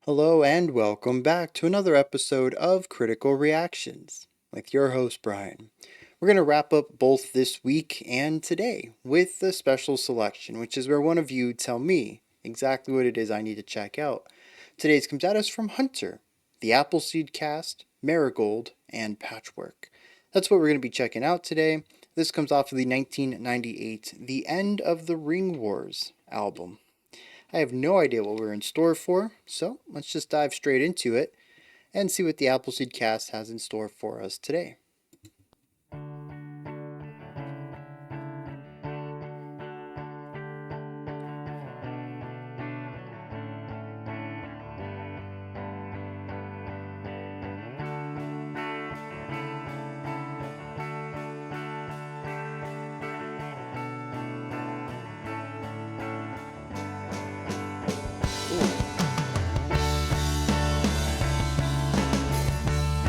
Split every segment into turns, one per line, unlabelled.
Hello and welcome back to another episode of Critical Reactions with your host Bryan. We're going to wrap up both this week and today with a special selection, which is where one of you tell me exactly what it is I need to check out. Today's comes at us from Hunter, the Appleseed cast, Marigold, and Patchwork. That's what we're going to be checking out today. This comes off of the 1998 The End of the Ring Wars album. I have no idea what we're in store for, so let's just dive straight into it and see what the Appleseed cast has in store for us today.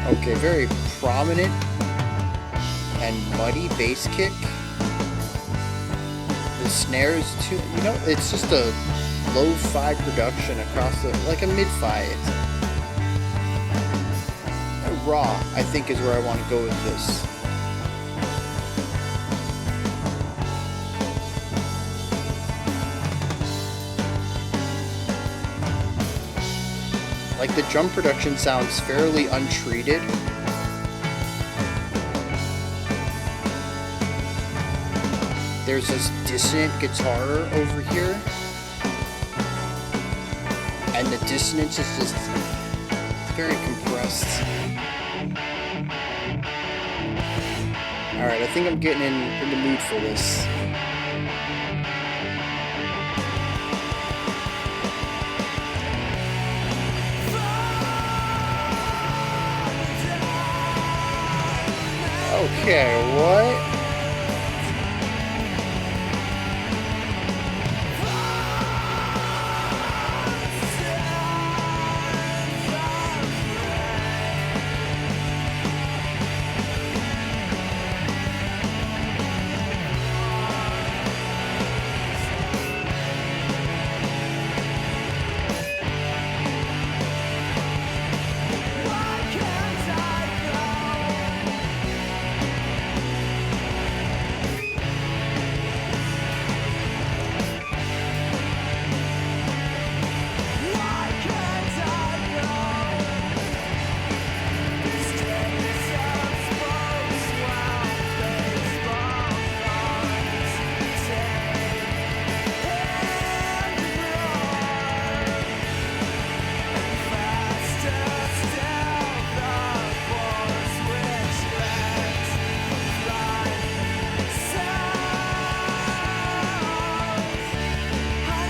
Okay, very prominent and muddy bass kick. The snares too, it's just a low-fi production across like a mid-fi. It's raw, I think, is where I want to go with this. Like the drum production sounds fairly untreated. There's this dissonant guitar over here. And the dissonance is just very compressed. Alright, I think I'm getting in the mood for this. Okay, what?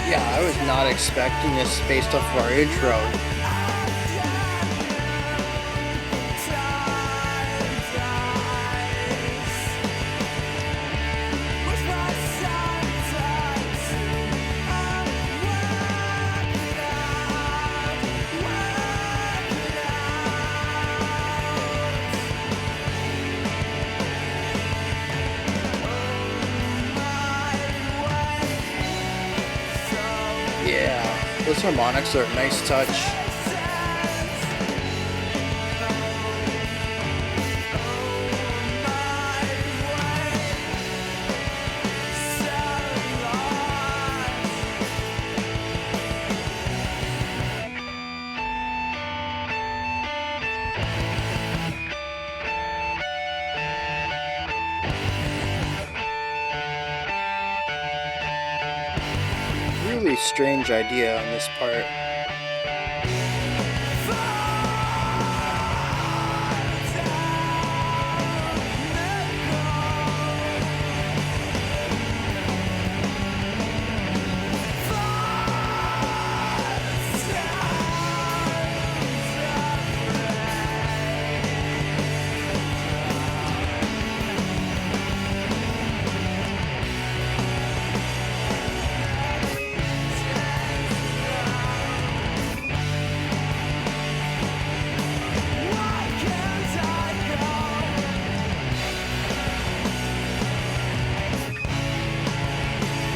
Yeah, I was not expecting this based off of our intro. Yeah, those harmonics are a nice touch. Really strange idea on this part.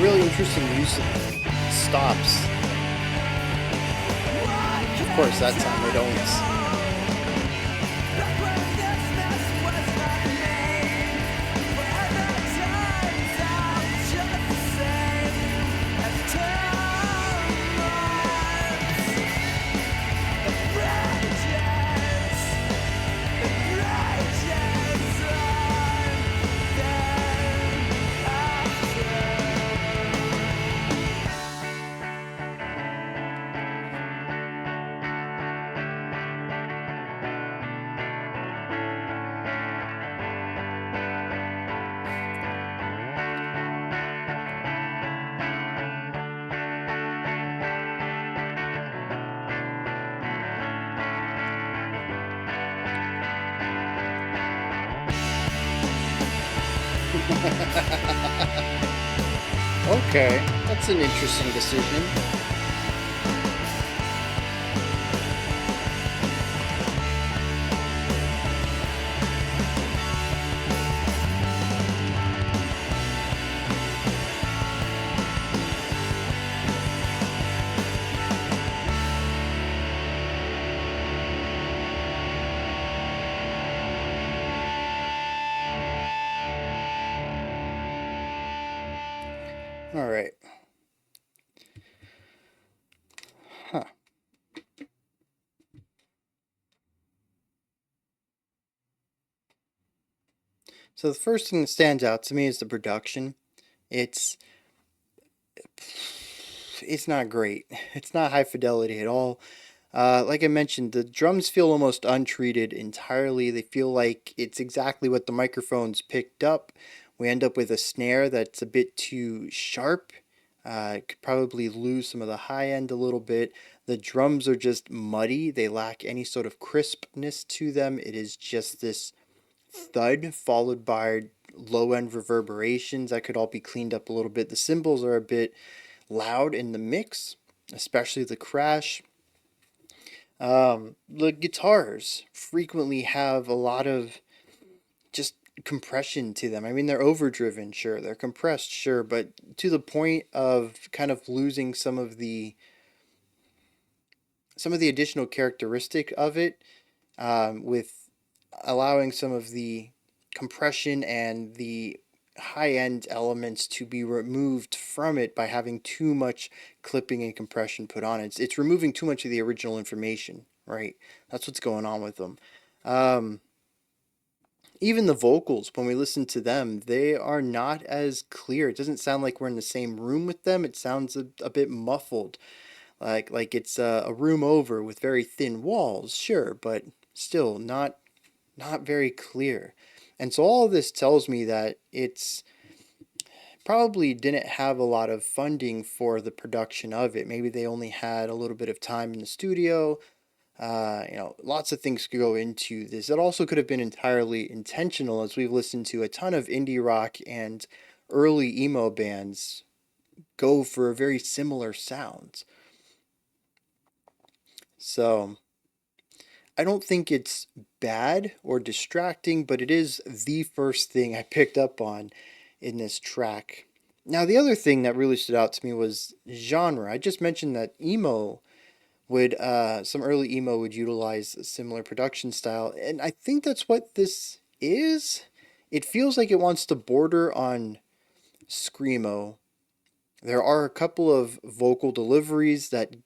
Really interesting use of stops. of course, that time I don't. Okay, that's an interesting decision. All right. Huh. So the first thing that stands out to me is the production. It's it's not great. It's not high fidelity at all. Like I mentioned, the drums feel almost untreated entirely. They feel like it's exactly what the microphones picked up. We end up with a snare that's a bit too sharp. Could probably lose some of the high end a little bit. The drums are just muddy. They lack any sort of crispness to them. It is just this thud followed by low end reverberations. That could all be cleaned up a little bit. The cymbals are a bit loud in the mix, especially the crash. The guitars frequently have a lot of just compression to them. I mean, they're overdriven, sure, they're compressed, sure, but to the point of kind of losing some of the additional characteristic of it, with allowing some of the compression and the high end elements to be removed from it by having too much clipping and compression put on it. It's removing too much of the original information, right? That's what's going on with them. Um, Even the vocals, when we listen to them, they are not as clear. It doesn't sound like we're in the same room with them. It sounds a bit muffled, like it's a room over with very thin walls, sure, but still not very clear. And so all of this tells me that it's probably didn't have a lot of funding for the production of it. Maybe they only had a little bit of time in the studio. Lots of things could go into this. It also could have been entirely intentional, as we've listened to a ton of indie rock and early emo bands go for very similar sounds. So I don't think it's bad or distracting, but it is the first thing I picked up on in this track. Now, the other thing that really stood out to me was genre. I just mentioned that some early emo would utilize a similar production style, and I think that's what this is. It feels like it wants to border on screamo. There are a couple of vocal deliveries that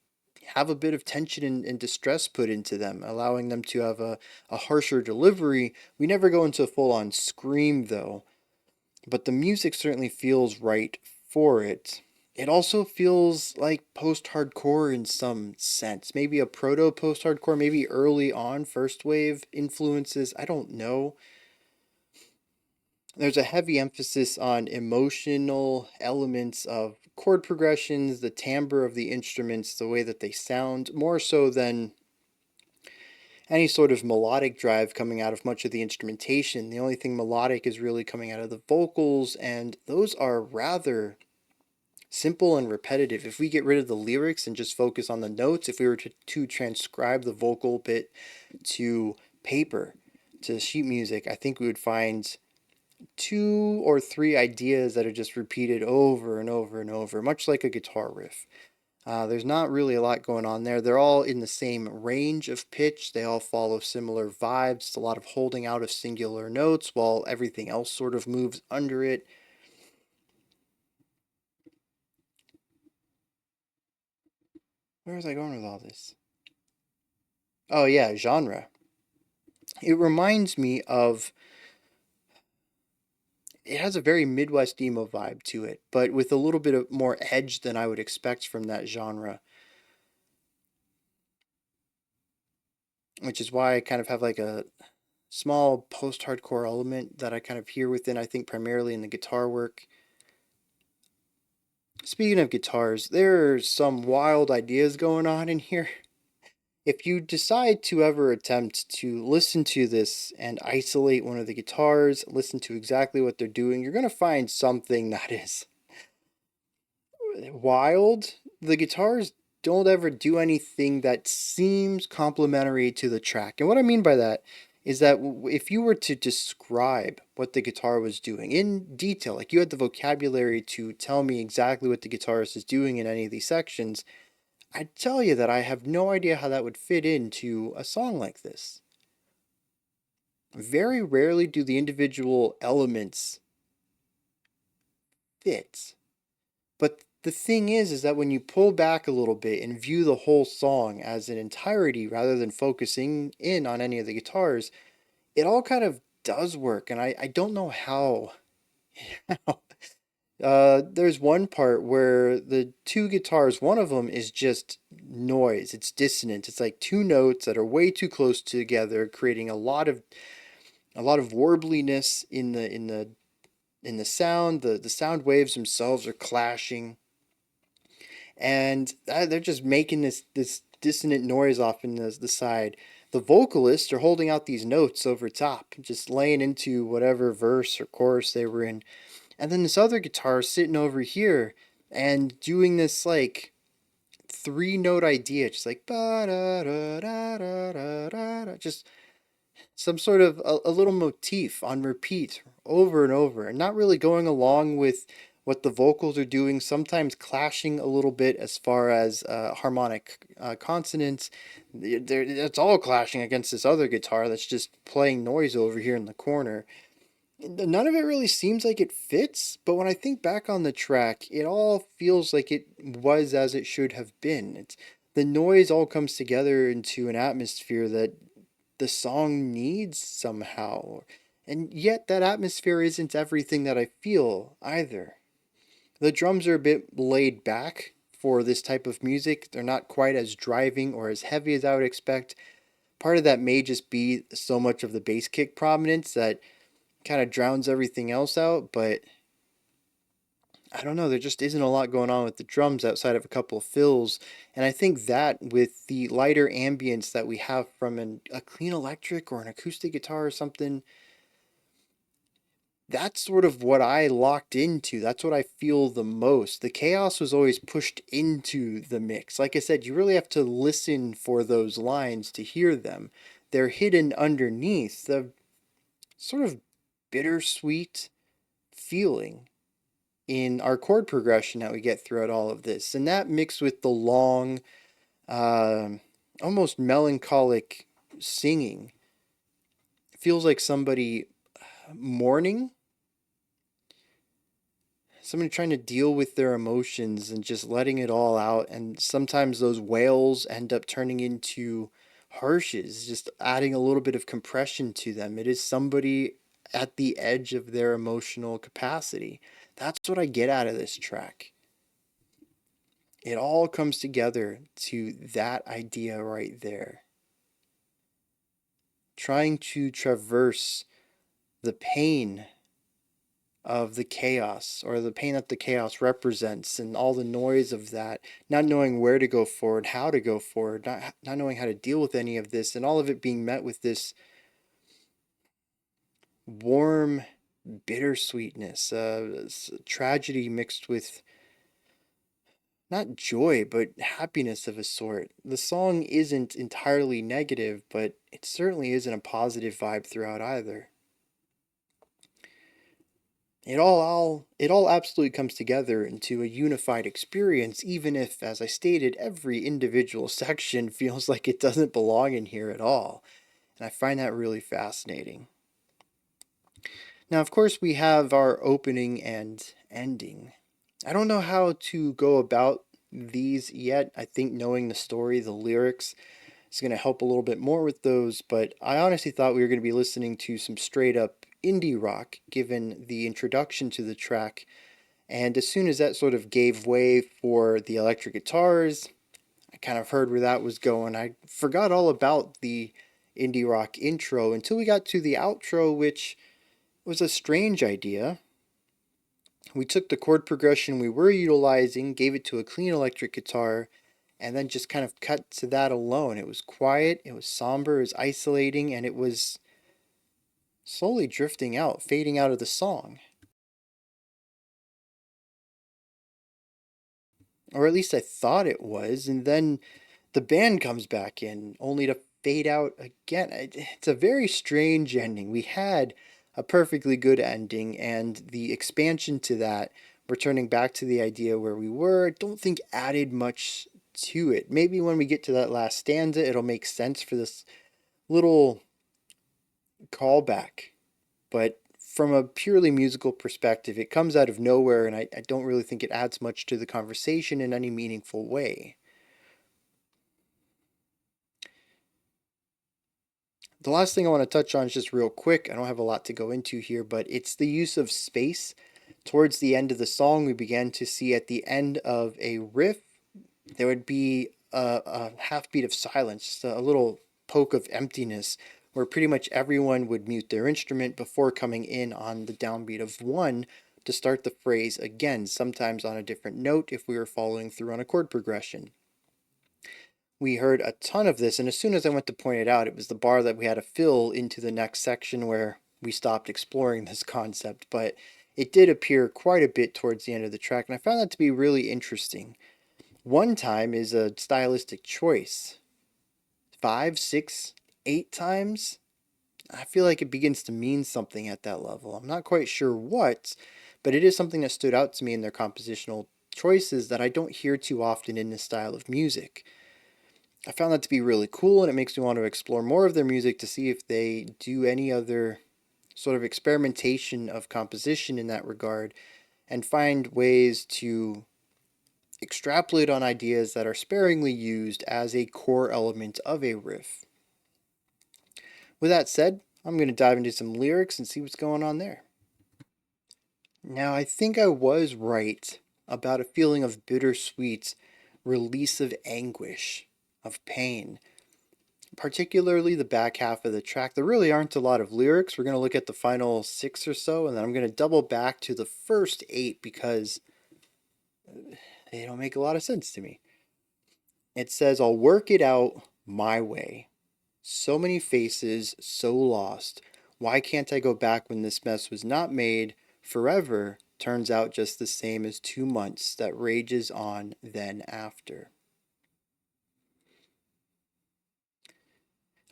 have a bit of tension and distress put into them, allowing them to have a harsher delivery. We never go into a full on scream though, but the music certainly feels right for it. It also feels like post hardcore in some sense. Maybe a proto post hardcore, maybe early on first wave influences. I don't know. There's a heavy emphasis on emotional elements of chord progressions, the timbre of the instruments, the way that they sound, more so than any sort of melodic drive coming out of much of the instrumentation. The only thing melodic is really coming out of the vocals, and those are rather simple and repetitive. If we get rid of the lyrics and just focus on the notes, if we were to transcribe the vocal bit to paper, to sheet music, I think we would find two or three ideas that are just repeated over and over and over, much like a guitar riff. There's not really a lot going on there. They're all in the same range of pitch. They all follow similar vibes. It's a lot of holding out of singular notes while everything else sort of moves under it. Where was I going with all this? Oh, yeah, genre. It reminds me of. It has a very Midwest emo vibe to it, but with a little bit of more edge than I would expect from that genre, which is why I kind of have like a small post-hardcore element that I kind of hear within, I think, primarily in the guitar work. Speaking of guitars, there's some wild ideas going on in here. If you decide to ever attempt to listen to this and isolate one of the guitars, listen to exactly what they're doing, you're going to find something that is wild. The guitars don't ever do anything that seems complementary to the track. And what I mean by that is that if you were to describe what the guitar was doing in detail, like you had the vocabulary to tell me exactly what the guitarist is doing in any of these sections, I'd tell you that I have no idea how that would fit into a song like this. Very rarely do the individual elements fit. But the thing is that when you pull back a little bit and view the whole song as an entirety rather than focusing in on any of the guitars, it all kind of does work. And I don't know how. There's one part where the two guitars, one of them is just noise. It's dissonant. It's like two notes that are way too close together, creating a lot of warbliness in the sound. The sound waves themselves are clashing, and they're just making this dissonant noise off in the side. The vocalists are holding out these notes over top, just laying into whatever verse or chorus they were in. And then this other guitar sitting over here and doing this like three note idea, just like ba da da da da da da, just some sort of a little motif on repeat over and over, and not really going along with what the vocals are doing, sometimes clashing a little bit as far as harmonic consonants. It's all clashing against this other guitar that's just playing noise over here in the corner. None of it really seems like it fits, but when I think back on the track, it all feels like it was as it should have been. The noise all comes together into an atmosphere that the song needs somehow. And yet that atmosphere isn't everything that I feel either. The drums are a bit laid back for this type of music. They're not quite as driving or as heavy as I would expect. Part of that may just be so much of the bass kick prominence that kind of drowns everything else out, but I don't know, there just isn't a lot going on with the drums outside of a couple of fills. And I think that with the lighter ambience that we have from a clean electric or an acoustic guitar or something, that's sort of what I locked into. That's what I feel the most. The chaos was always pushed into the mix. Like I said, you really have to listen for those lines to hear them. They're hidden underneath the sort of bittersweet feeling in our chord progression that we get throughout all of this. And that mixed with the long, uh, almost melancholic singing feels like somebody mourning, somebody trying to deal with their emotions and just letting it all out. And sometimes those wails end up turning into harshes, just adding a little bit of compression to them. It is somebody at the edge of their emotional capacity. That's what I get out of this track. It all comes together to that idea right there. Trying to traverse the pain of the chaos, or the pain that the chaos represents, and all the noise of that, not knowing where to go forward, how to go forward, not knowing how to deal with any of this, and all of it being met with this warm bittersweetness, tragedy mixed with not joy, but happiness of a sort. The song isn't entirely negative, but it certainly isn't a positive vibe throughout either. it all absolutely comes together into a unified experience, even if, as I stated, every individual section feels like it doesn't belong in here at all. And I find that really fascinating. Now, of course, we have our opening and ending. I don't know how to go about these yet. I think knowing the story, the lyrics, is going to help a little bit more with those, but I honestly thought we were going to be listening to some straight up indie rock given the introduction to the track. And as soon as that sort of gave way for the electric guitars, I kind of heard where that was going. I forgot all about the indie rock intro until we got to the outro, which was a strange idea. We took the chord progression we were utilizing, gave it to a clean electric guitar, and then just kind of cut to that alone. It was quiet, it was somber, it was isolating, and it was slowly drifting out, fading out of the song. Or at least I thought it was, and then the band comes back in, only to fade out again. It's a very strange ending. We had a perfectly good ending, and the expansion to that, returning back to the idea where we were, I don't think added much to it. Maybe when we get to that last stanza, it'll make sense for this little callback. But from a purely musical perspective, it comes out of nowhere, and I don't really think it adds much to the conversation in any meaningful way. The last thing I want to touch on is just real quick. I don't have a lot to go into here, but it's the use of space. Towards the end of the song, we began to see at the end of a riff, there would be a half beat of silence, just a little poke of emptiness, where pretty much everyone would mute their instrument before coming in on the downbeat of one to start the phrase again, sometimes on a different note if we were following through on a chord progression. We heard a ton of this, and as soon as I went to point it out, it was the bar that we had to fill into the next section where we stopped exploring this concept, but it did appear quite a bit towards the end of the track, and I found that to be really interesting. One time is a stylistic choice. 5, 6, 8 times? I feel like it begins to mean something at that level. I'm not quite sure what, but it is something that stood out to me in their compositional choices that I don't hear too often in this style of music. I found that to be really cool, and it makes me want to explore more of their music to see if they do any other sort of experimentation of composition in that regard and find ways to extrapolate on ideas that are sparingly used as a core element of a riff. With that said, I'm going to dive into some lyrics and see what's going on there. Now, I think I was right about a feeling of bittersweet release of anguish, of pain, particularly the back half of the track. There really aren't a lot of lyrics. We're going to look at the final 6 or so, and then I'm going to double back to the first 8 because they don't make a lot of sense to me. It says, I'll work it out my way. So many faces, so lost. Why can't I go back when this mess was not made? Forever turns out just the same as 2 months that rages on then after.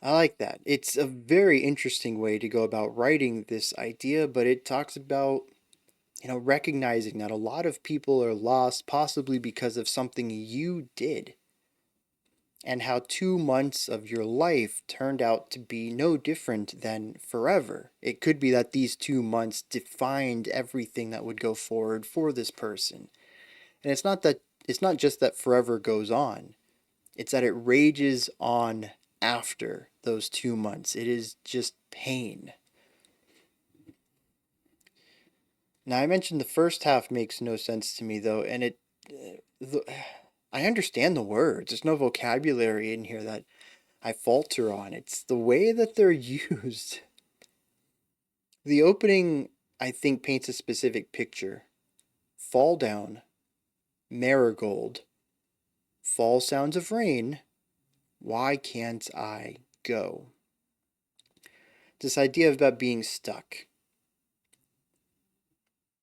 I like that. It's a very interesting way to go about writing this idea, but it talks about, recognizing that a lot of people are lost possibly because of something you did, and how 2 months of your life turned out to be no different than forever. It could be that these 2 months defined everything that would go forward for this person. And it's not just that forever goes on. It's that it rages on after those 2 months. It is just pain. Now, I mentioned the first half makes no sense to me, though, and I understand the words. There's no vocabulary in here that I falter on. It's the way that they're used. The opening, I think, paints a specific picture. Fall down, marigold, fall sounds of rain, why can't I go? This idea about being stuck.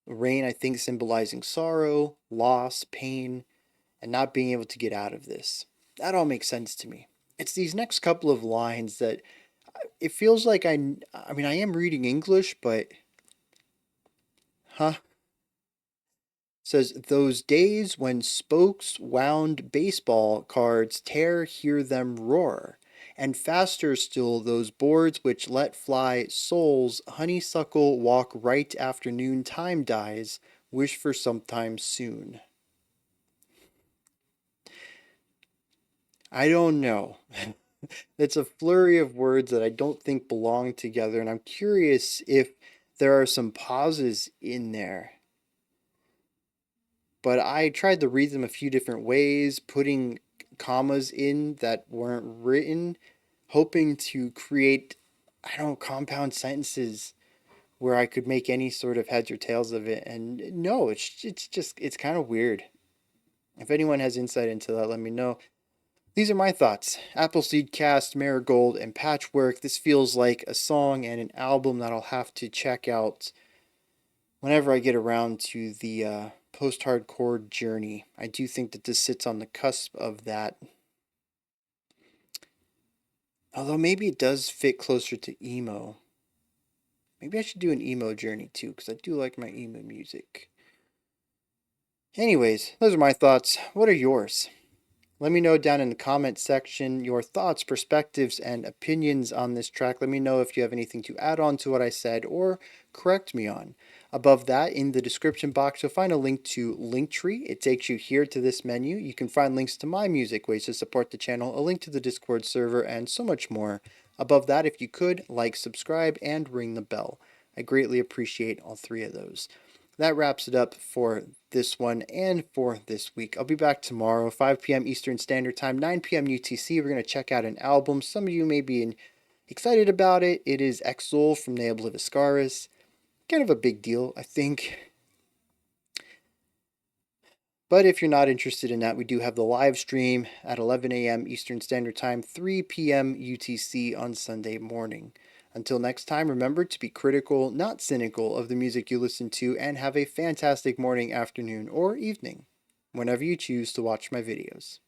Rain, I think, symbolizing sorrow, loss, pain, and not being able to get out of this. That all makes sense to me. It's these next couple of lines that it feels like I mean, I am reading English, but Huh? Says those days when spokes wound baseball cards tear hear them roar, and faster still those boards which let fly souls honeysuckle walk right afternoon time dies wish for sometime soon. I don't know. It's a flurry of words that I don't think belong together, and I'm curious if there are some pauses in there. But I tried to read them a few different ways, putting commas in that weren't written, hoping to create, I don't know, compound sentences where I could make any sort of heads or tails of it. And no, it's kind of weird. If anyone has insight into that, let me know. These are my thoughts. Appleseed Cast, Marigold, and Patchwork. This feels like a song and an album that I'll have to check out whenever I get around to the post-hardcore journey. I do think that this sits on the cusp of that. Although maybe it does fit closer to emo. Maybe I should do an emo journey too, because I do like my emo music. Anyways, those are my thoughts. What are yours? Let me know down in the comment section your thoughts, perspectives, and opinions on this track. Let me know if you have anything to add on to what I said or correct me on. Above that, in the description box, you'll find a link to Linktree. It takes you here to this menu. You can find links to my music, ways to support the channel, a link to the Discord server, and so much more. Above that, if you could, like, subscribe, and ring the bell. I greatly appreciate all three of those. That wraps it up for this one and for this week. I'll be back tomorrow, 5 p.m. Eastern Standard Time, 9 p.m. UTC. We're going to check out an album. Some of you may be excited about it. It is Exol from Ne Obliviscaris. Kind of a big deal, I think. But if you're not interested in that, we do have the live stream at 11 a.m. Eastern Standard Time, 3 p.m. UTC on Sunday morning. Until next time, remember to be critical, not cynical, of the music you listen to, and have a fantastic morning, afternoon, or evening, whenever you choose to watch my videos.